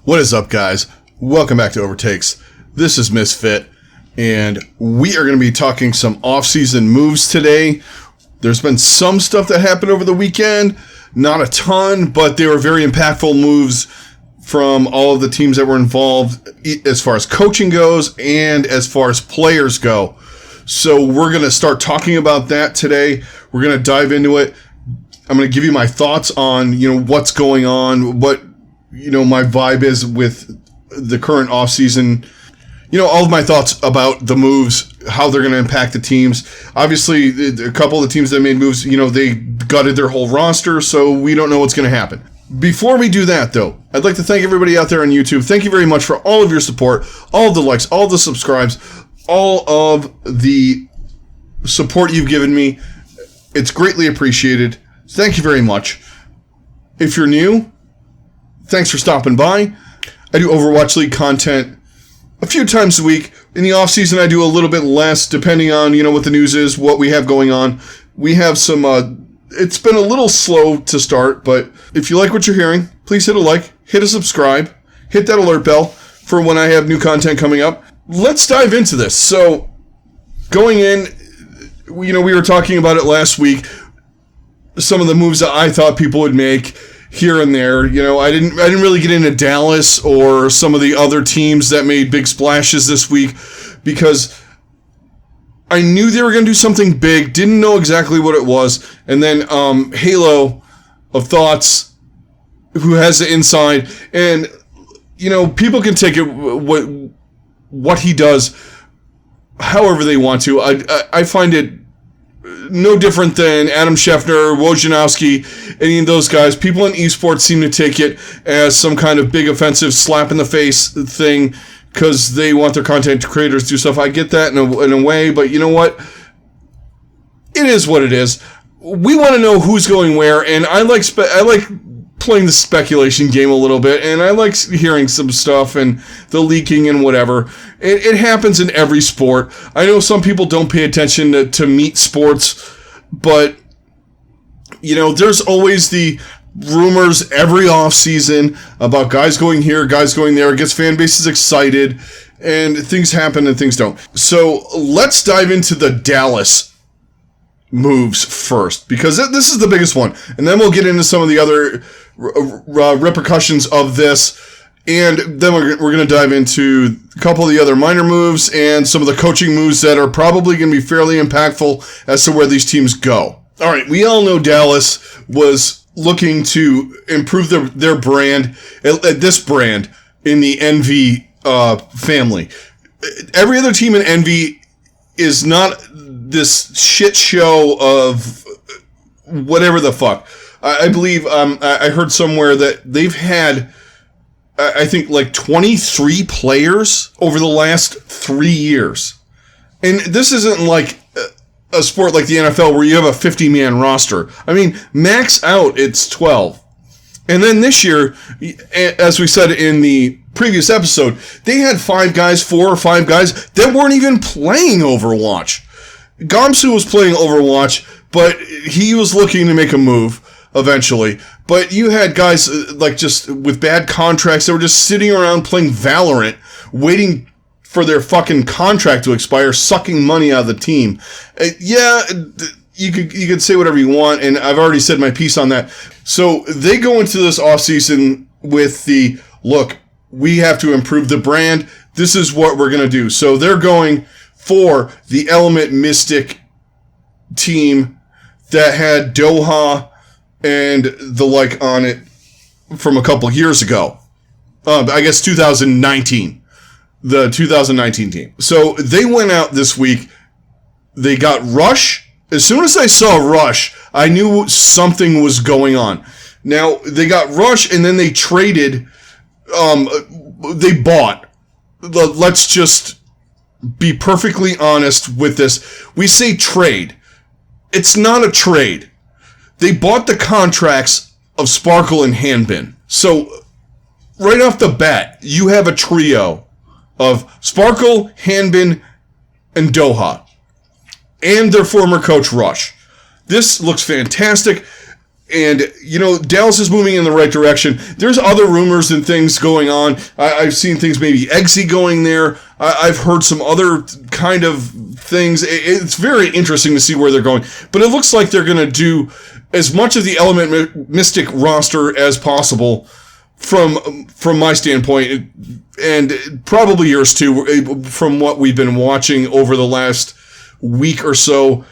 What is up, guys? Welcome back to OverTakes. This is Misfit, and we are going to be talking some off-season moves today. There's been some stuff that happened over the weekend, not a ton, but they were very impactful moves from all of the teams that were involved as far as coaching goes and as far as players go. So we're going to start talking about that today. We're going to dive into it. I'm going to give you my thoughts on, what's going on, what my vibe is with the current offseason. All of my thoughts about the moves, how they're going to impact the teams. Obviously, a couple of the teams that made moves, they gutted their whole roster, so we don't know what's going to happen. Before we do that, though, I'd like to thank everybody out there on YouTube. Thank you very much for all of your support, all of the likes, all of the subscribes, all of the support you've given me. It's greatly appreciated. Thank you very much. If you're new, thanks for stopping by. I do Overwatch League content a few times a week. In the off season, I do a little bit less, depending on, what the news is, what we have going on. We have some, it's been a little slow to start, but if you like what you're hearing, please hit a like, hit a subscribe, hit that alert bell for when I have new content coming up. Let's dive into this. So, going in, we were talking about it last week, some of the moves that I thought people would make here and there. I didn't really get into Dallas or some of the other teams that made big splashes this week because I knew they were going to do something big, didn't know exactly what it was. And then Halo of Thoughts, who has the inside, and people can take it what he does however they want to. I find it no different than Adam Schefter, Wojnarowski, any of those guys. People in esports seem to take it as some kind of big offensive slap in the face thing because they want their content creators to do stuff. I get that in a way, but you know what? It is what it is. We want to know who's going where, and I like playing the speculation game a little bit, and I like hearing some stuff and the leaking and whatever. It happens in every sport. I know some people don't pay attention to meat sports, but there's always the rumors every offseason about guys going here, guys going there. It gets fan bases excited, and things happen and things don't. So let's dive into the Dallas moves first, because this is the biggest one, and then we'll get into some of the other repercussions of this, and then we're going to dive into a couple of the other minor moves and some of the coaching moves that are probably going to be fairly impactful as to where these teams go. All right, we all know Dallas was looking to improve their brand, this brand in the Envy family. Every other team in Envy is not this shit show of whatever the fuck. I believe I heard somewhere that they've had, I think, like 23 players over the last 3 years. And this isn't like a sport like the NFL where you have a 50-man roster. I mean, max out, it's 12. And then this year, as we said in the previous episode, they had 4 or 5 guys that weren't even playing Overwatch. Gamsu was playing Overwatch, but he was looking to make a move eventually. But you had guys like just with bad contracts that were just sitting around playing Valorant, waiting for their fucking contract to expire, sucking money out of the team. You could say whatever you want, and I've already said my piece on that. So they go into this offseason with the, look, we have to improve the brand. This is what we're going to do. So they're going for the Element Mystic team that had Doha and the like on it from a couple years ago. I guess 2019. The 2019 team. So they went out this week. They got Rush. As soon as I saw Rush, I knew something was going on. Now, they got Rush and then they traded. They bought. Let's just be perfectly honest with this. We say trade. It's not a trade. They bought the contracts of Sparkle and Hanbin. So, right off the bat, you have a trio of Sparkle, Hanbin, and Doha. And their former coach, Rush. This looks fantastic. And, Dallas is moving in the right direction. There's other rumors and things going on. I've seen things, maybe Eggsy going there. I've heard some other kind of things. It's very interesting to see where they're going. But it looks like they're going to do as much of the Element Mystic roster as possible from my standpoint, and probably yours too, from what we've been watching over the last week or so,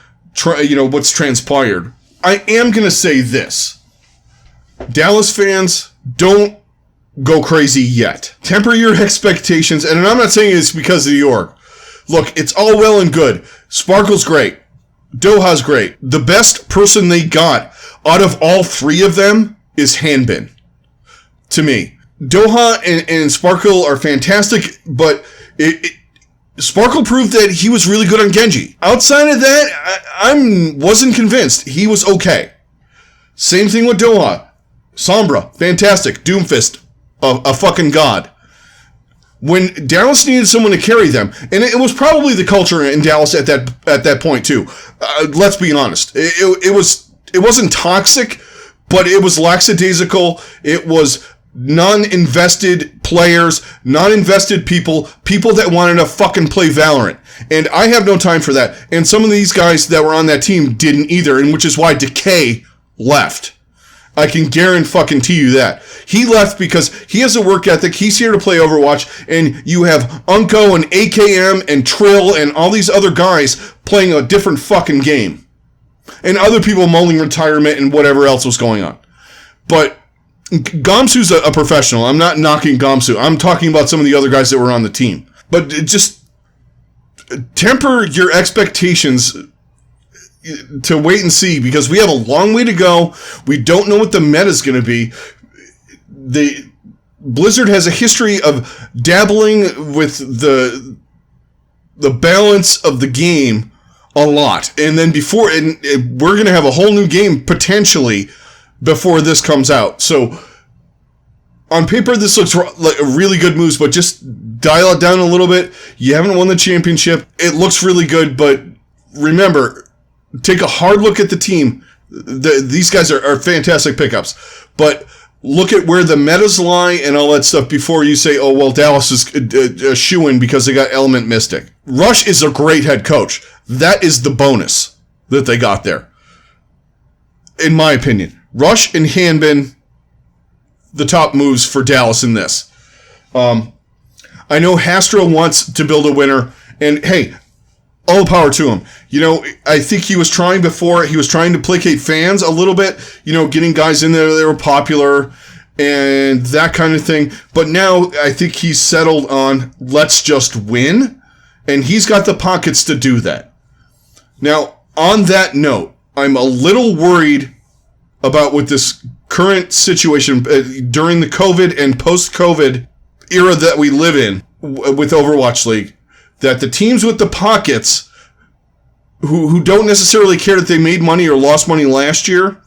what's transpired. I am going to say this. Dallas fans, don't go crazy yet. Temper your expectations, and I'm not saying it's because of the org. Look, it's all well and good. Sparkle's great. Doha's great. The best person they got out of all three of them is Hanbin, to me. Doha and Sparkle are fantastic, but Sparkle proved that he was really good on Genji. Outside of that, I wasn't convinced. He was okay. Same thing with Doha. Sombra, fantastic. Doomfist, a fucking god. When Dallas needed someone to carry them, and it was probably the culture in Dallas at that point too. Let's be honest. It wasn't toxic, but it was lackadaisical. It was non-invested players, non-invested people that wanted to fucking play Valorant. And I have no time for that. And some of these guys that were on that team didn't either, and which is why Decay left. I can guarantee you that. He left because he has a work ethic. He's here to play Overwatch, and you have Unco and AKM and Trill and all these other guys playing a different fucking game. And other people mulling retirement and whatever else was going on. But Gamsu's a professional. I'm not knocking Gamsu. I'm talking about some of the other guys that were on the team. But just temper your expectations to wait and see, because we have a long way to go. We don't know what the meta is going to be. Blizzard has a history of dabbling with the balance of the game a lot. And then we're going to have a whole new game potentially before this comes out. So on paper, this looks like a really good move, but just dial it down a little bit. You haven't won the championship. It looks really good, but remember, take a hard look at the team. These guys are fantastic pickups, but look at where the metas lie and all that stuff before you say, oh, well, Dallas is a shoo-in because they got Element Mystic. Rush is a great head coach. That is the bonus that they got there, in my opinion. Rush and Hanbin, the top moves for Dallas in this. I know Hastro wants to build a winner, and hey, all the power to him. I think he was trying before. He was trying to placate fans a little bit, getting guys in there that were popular and that kind of thing. But now I think he's settled on let's just win, and he's got the pockets to do that. Now, on that note, I'm a little worried about with this current situation during the COVID and post-COVID era that we live in with Overwatch League, that the teams with the pockets who don't necessarily care that they made money or lost money last year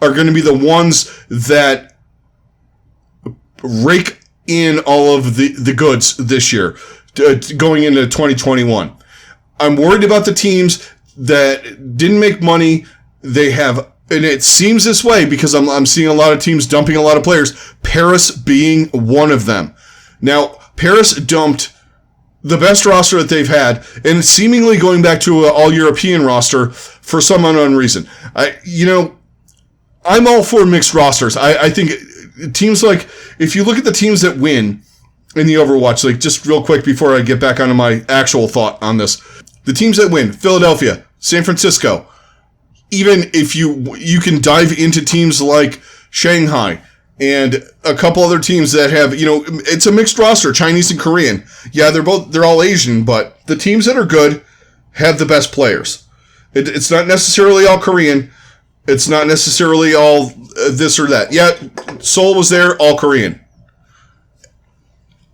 are going to be the ones that rake in all of the goods this year going into 2021. I'm worried about the teams that didn't make money. They have, and it seems this way because I'm seeing a lot of teams dumping a lot of players, Paris being one of them. Now, Paris dumped the best roster that they've had, and it's seemingly going back to an all-European roster for some unknown reason. I'm all for mixed rosters. I think teams like, if you look at the teams that win in the Overwatch League, just real quick before I get back onto my actual thought on this, the teams that win, Philadelphia, San Francisco, even if you can dive into teams like Shanghai and a couple other teams that have, it's a mixed roster, Chinese and Korean. Yeah, they're all Asian, but the teams that are good have the best players. It's not necessarily all Korean. It's not necessarily all this or that. Yeah, Seoul was there, all Korean.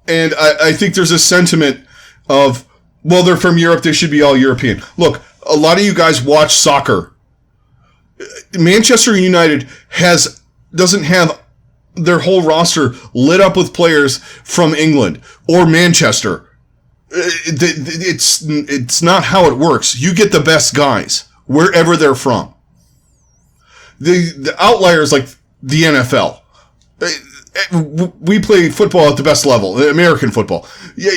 And I think there's a sentiment of, well, they're from Europe, they should be all European. Look, a lot of you guys watch soccer. Manchester United doesn't have their whole roster lit up with players from England or Manchester. It's not how it works. You get the best guys wherever they're from. The outliers like the NFL. We play football at the best level, American football. Yeah,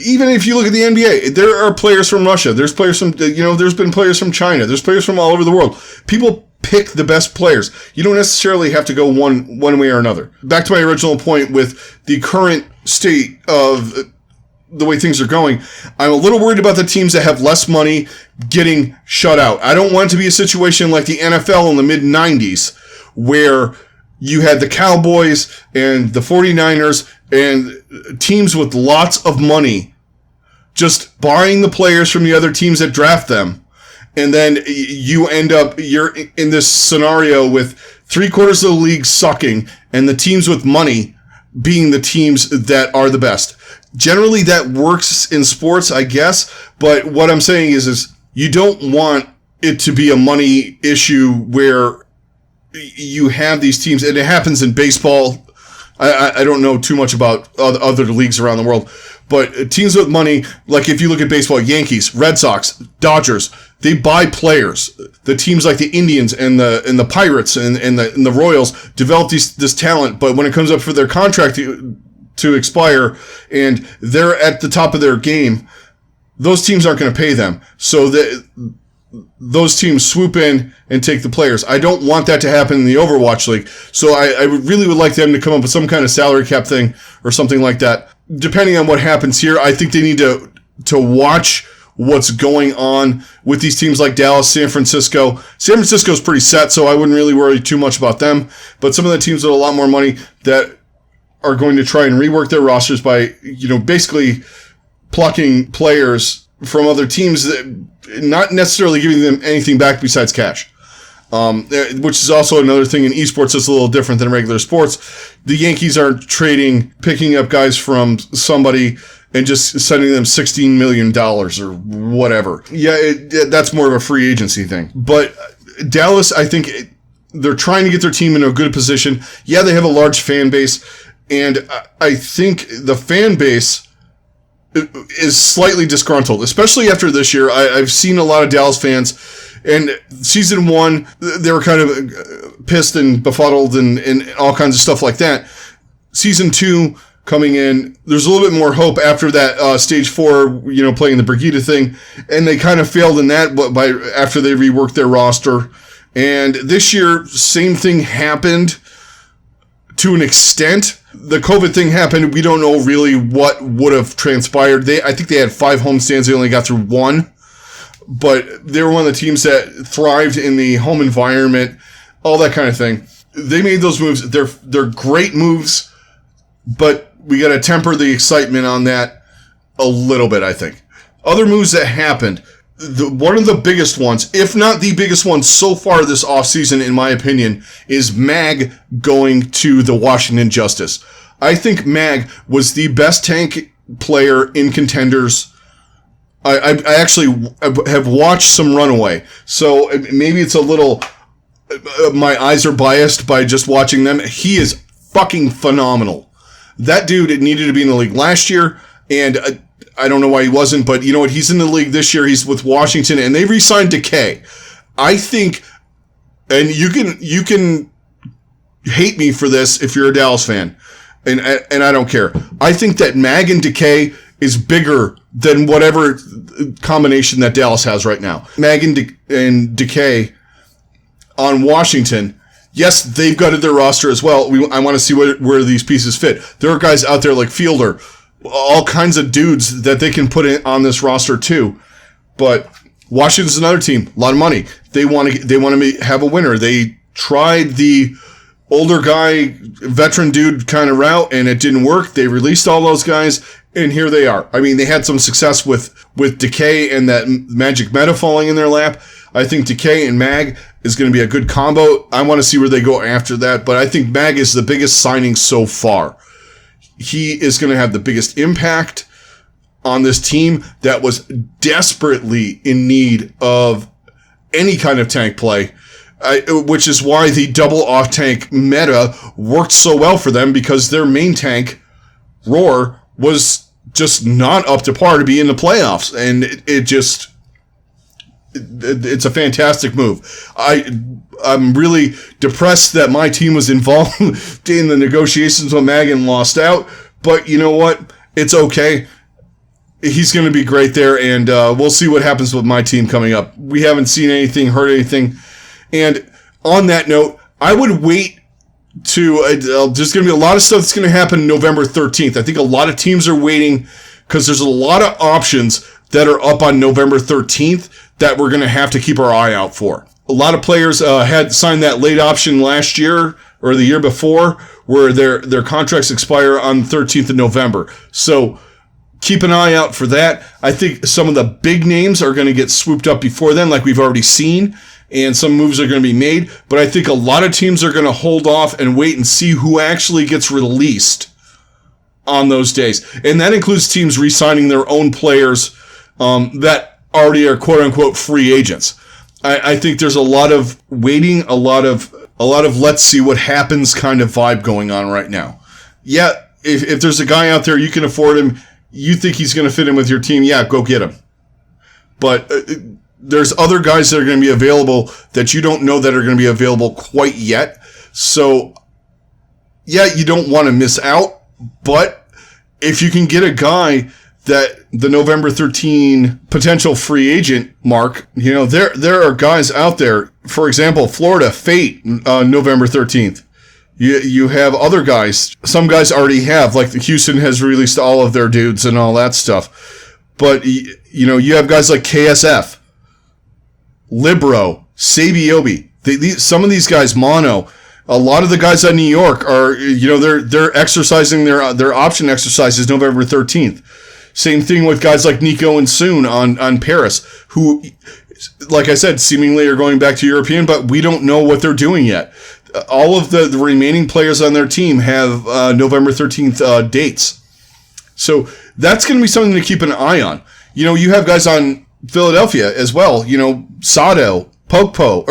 even if you look at the NBA, there are players from Russia. There's players from, there's been players from China. There's players from all over the world. People pick the best players. You don't necessarily have to go one way or another. Back to my original point with the current state of the way things are going, I'm a little worried about the teams that have less money getting shut out. I don't want it to be a situation like the NFL in the mid-90s where you had the Cowboys and the 49ers and teams with lots of money just buying the players from the other teams that draft them. And then you're in this scenario with 3/4 of the league sucking and the teams with money being the teams that are the best. Generally that works in sports, I guess. But what I'm saying is you don't want it to be a money issue where you have these teams, and it happens in baseball. I don't know too much about other leagues around the world, but teams with money, like if you look at baseball, Yankees, Red Sox, Dodgers, they buy players. The teams like the Indians and the Pirates and the Royals develop this talent, but when it comes up for their contract to expire and they're at the top of their game, those teams aren't going to pay them. So those teams swoop in and take the players. I don't want that to happen in the Overwatch League. So I really would like them to come up with some kind of salary cap thing or something like that. Depending on what happens here, I think they need to watch what's going on with these teams like Dallas, San Francisco. San Francisco's pretty set, so I wouldn't really worry too much about them. But some of the teams with a lot more money that are going to try and rework their rosters by, basically plucking players from other teams that not necessarily giving them anything back besides cash. Which is also another thing in esports that's a little different than regular sports. The Yankees aren't picking up guys from somebody and just sending them $16 million or whatever. Yeah, that's more of a free agency thing. But Dallas, I think they're trying to get their team in a good position. Yeah, they have a large fan base, and I think the fan base is slightly disgruntled, especially after this year. I've seen a lot of Dallas fans, and season 1, they were kind of pissed and befuddled and all kinds of stuff like that. Season 2 coming in, there's a little bit more hope after that stage 4, playing the Brigida thing, and they kind of failed in that after they reworked their roster. And this year, same thing happened to an extent. The COVID thing happened. We don't know really what would have transpired. I think they had 5 homestands. They only got through 1. But they were one of the teams that thrived in the home environment, all that kind of thing. They made those moves. They're great moves, but we got to temper the excitement on that a little bit, I think. Other moves that happened. One of the biggest ones, if not the biggest one so far this offseason, in my opinion, is Mag going to the Washington Justice. I think Mag was the best tank player in Contenders. I actually have watched some Runaway, so maybe it's a little... my eyes are biased by just watching them. He is fucking phenomenal. That dude needed to be in the league last year, and... I don't know why he wasn't, but you know what? He's in the league this year. He's with Washington, and they re-signed Decay. I think, and you can hate me for this if you're a Dallas fan, and I don't care. I think that Mag and Decay is bigger than whatever combination that Dallas has right now. Mag and Decay on Washington. Yes, they've gutted their roster as well. I want to see where these pieces fit. There are guys out there like Fielder, all kinds of dudes that they can put in on this roster too. But Washington's another team, a lot of money. They want to have a winner. They tried the older guy, veteran dude kind of route, and it didn't work. They released all those guys, and here they are. I mean, they had some success with Decay and that magic meta falling in their lap. I think Decay and Mag is going to be a good combo. I want to see where they go after that, but I think Mag is the biggest signing so far. He is going to have the biggest impact on this team that was desperately in need of any kind of tank play, which is why the double off-tank meta worked so well for them, because their main tank, Roar, was just not up to par to be in the playoffs. And it's a fantastic move. I'm really depressed that my team was involved in the negotiations when Magan lost out, but you know what? It's okay. He's going to be great there, and we'll see what happens with my team coming up. We haven't seen anything, heard anything, and on that note, I would wait to, there's going to be a lot of stuff that's going to happen November 13th. I think a lot of teams are waiting because there's a lot of options that are up on November 13th that we're going to have to keep our eye out for. A lot of players had signed that late option last year or the year before where their contracts expire on the 13th of November. So keep an eye out for that. I think some of the big names are going to get swooped up before then, like we've already seen, and some moves are going to be made. But I think a lot of teams are going to hold off and wait and see who actually gets released on those days. And that includes teams re-signing their own players that already are quote-unquote free agents. I think there's a lot of waiting, a lot of let's see what happens kind of vibe going on right now. Yeah, if there's a guy out there, you can afford him, you think he's going to fit in with your team, yeah, go get him. But there's other guys that are going to be available that you don't know that are going to be available quite yet. So, yeah, you don't want to miss out. But if you can get a guy that the November 13 potential free agent mark, you know, there are guys out there. For example, Florida, Fate, November 13th. You have other guys. Some guys already have, like Houston has released all of their dudes and all that stuff. But, you know, you have guys like KSF, Libro, Sabiobi. Some of these guys, Mono. A lot of the guys on New York are, you know, they're exercising their option exercises November 13th. Same thing with guys like Nico and Soon on Paris, who, like I said, seemingly are going back to European, but we don't know what they're doing yet. All of the remaining players on their team have November 13th dates. So that's going to be something to keep an eye on. You know, you have guys on Philadelphia as well. You know, Sado, Poco.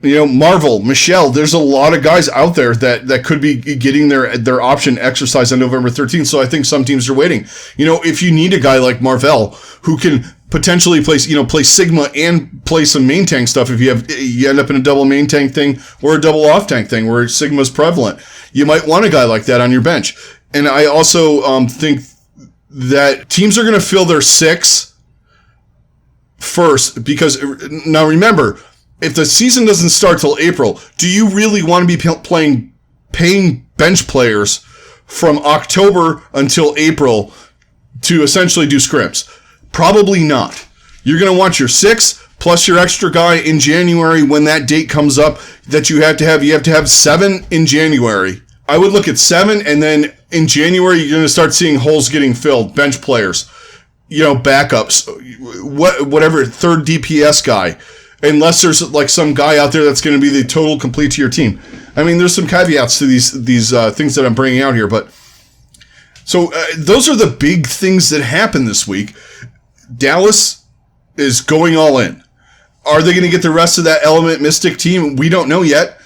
You know, Marvel, Michelle, there's a lot of guys out there that could be getting their option exercise on November 13th. So I think some teams are waiting. You know, if you need a guy like Marvel who can potentially play Sigma and play some main tank stuff, if you end up in a double main tank thing or a double off tank thing where Sigma's prevalent, you might want a guy like that on your bench. And I also think that teams are going to fill their six first because, now remember, if the season doesn't start till April, do you really want to be paying bench players from October until April to essentially do scrims? Probably not. You're going to want your six plus your extra guy in January when that date comes up that you have to have. You have to have 7 in January. I would look at 7, and then in January you're going to start seeing holes getting filled, bench players, you know, backups, whatever, third DPS guy. Unless there's like some guy out there that's going to be the total complete to your team. I mean, there's some caveats to these things that I'm bringing out here, but so those are the big things that happened this week. Dallas is going all in. Are they going to get the rest of that Element Mystic team? We don't know yet.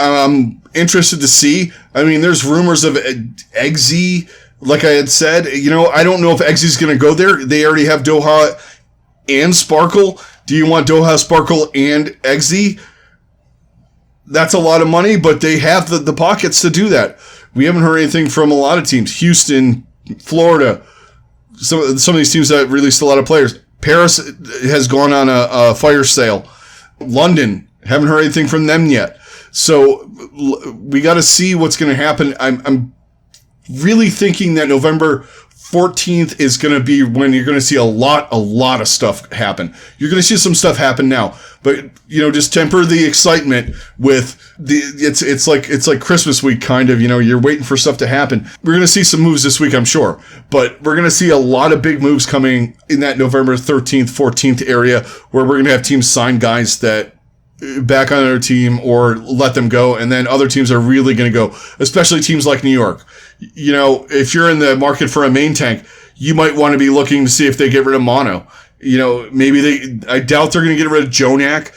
I'm interested to see. I mean, there's rumors of Eggsy, like I had said. You know, I don't know if Eggsy's going to go there. They already have Doha and Sparkle. Do you want Doha, Sparkle, and Eggsy? That's a lot of money, but they have the pockets to do that. We haven't heard anything from a lot of teams. Houston, Florida, some of these teams that released a lot of players. Paris has gone on a fire sale. London, haven't heard anything from them yet. So we got to see what's going to happen. I'm really thinking that November 14th is going to be when you're going to see a lot of stuff happen. You're going to see some stuff happen now, but you know, just temper the excitement with it's like Christmas week kind of, you know, you're waiting for stuff to happen. We're going to see some moves this week, I'm sure, but we're going to see a lot of big moves coming in that November 13th, 14th area where we're going to have teams sign guys that back on their team or let them go. And then other teams are really going to go, especially teams like New York. You know, if you're in the market for a main tank, you might want to be looking to see if they get rid of Mono. You know, maybe I doubt they're going to get rid of Jonak,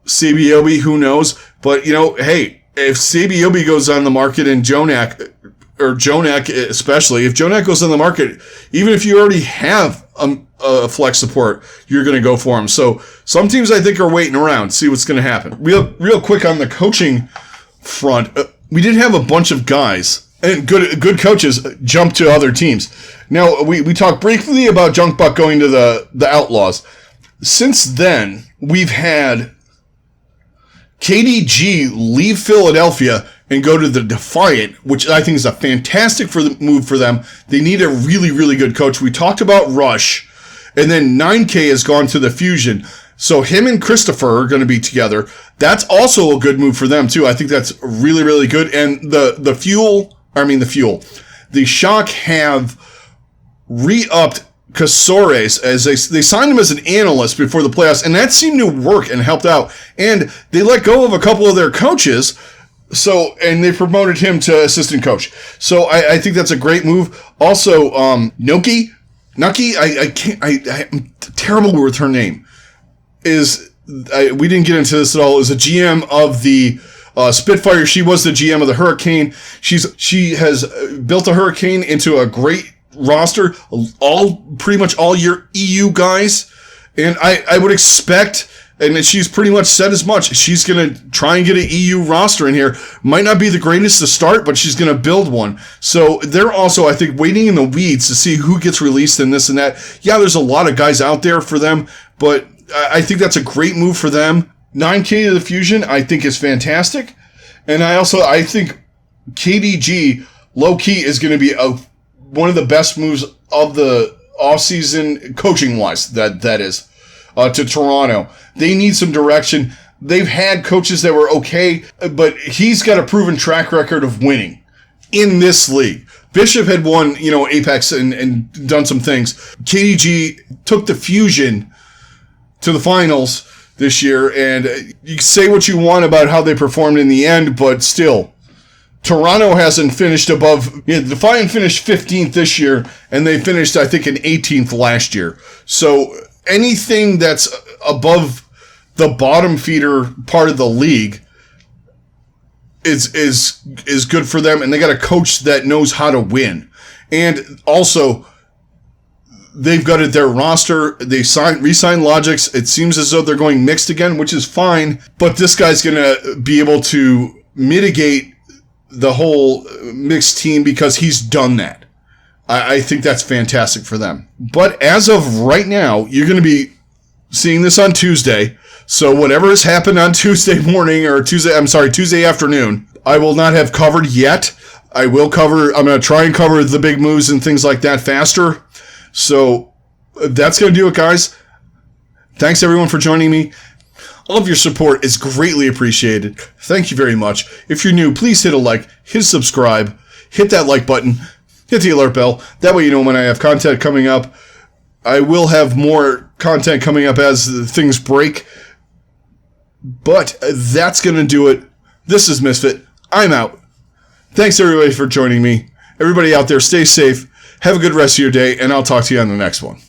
Sabiobi, who knows? But, you know, hey, if Sabiobi goes on the market and Jonak especially, if Jonak goes on the market, even if you already have a flex support, you're going to go for him. So some teams I think are waiting around, see what's going to happen. Real quick on the coaching front, we did have a bunch of guys and good coaches jump to other teams. Now, we talked briefly about Junk Buck going to the Outlaws. Since then, we've had KDG leave Philadelphia and go to the Defiant, which I think is a fantastic move for them. They need a really, really good coach. We talked about Rush, and then 9K has gone to the Fusion. So him and Christopher are going to be together. That's also a good move for them, too. I think that's really, really good. And the Shock have re-upped Casores as they signed him as an analyst before the playoffs, and that seemed to work and helped out. And they let go of a couple of their coaches, and they promoted him to assistant coach. So I think that's a great move. Also, Nucky, I'm terrible with her name. We didn't get into this at all. Is a GM of the Spitfire. She was the GM of the Hurricane. She has built the Hurricane into a great roster, pretty much all your EU guys, and I would expect, and she's pretty much said as much, she's going to try and get an EU roster in here. Might not be the greatest to start, but she's going to build one. So they're also, I think, waiting in the weeds to see who gets released and this and that. Yeah, there's a lot of guys out there for them, but I think that's a great move for them. 9K to the Fusion, I think, is fantastic. And I think KDG, low-key, is going to be one of the best moves of the offseason, coaching-wise, that is, to Toronto. They need some direction. They've had coaches that were okay, but he's got a proven track record of winning in this league. Bishop had won, Apex and done some things. KDG took the Fusion to the finals this year, and you can say what you want about how they performed in the end, but still, Toronto hasn't finished above. Defiant finished 15th this year, and they finished, I think, in 18th last year. So anything that's above the bottom feeder part of the league is good for them, and they got a coach that knows how to win. And also, they've gutted their roster. They re-signed Logix. It seems as though they're going mixed again, which is fine. But this guy's going to be able to mitigate the whole mixed team because he's done that. I think that's fantastic for them. But as of right now, you're going to be seeing this on Tuesday. So whatever has happened on Tuesday morning or Tuesday afternoon, I will not have covered yet. I'm going to try and cover the big moves and things like that faster. So that's going to do it, guys. Thanks, everyone, for joining me. All of your support is greatly appreciated. Thank you very much. If you're new, please hit a like, hit subscribe, hit that like button, hit the alert bell. That way you know when I have content coming up. I will have more content coming up as things break. But that's going to do it. This is Misfit. I'm out. Thanks, everybody, for joining me. Everybody out there, stay safe. Have a good rest of your day, and I'll talk to you on the next one.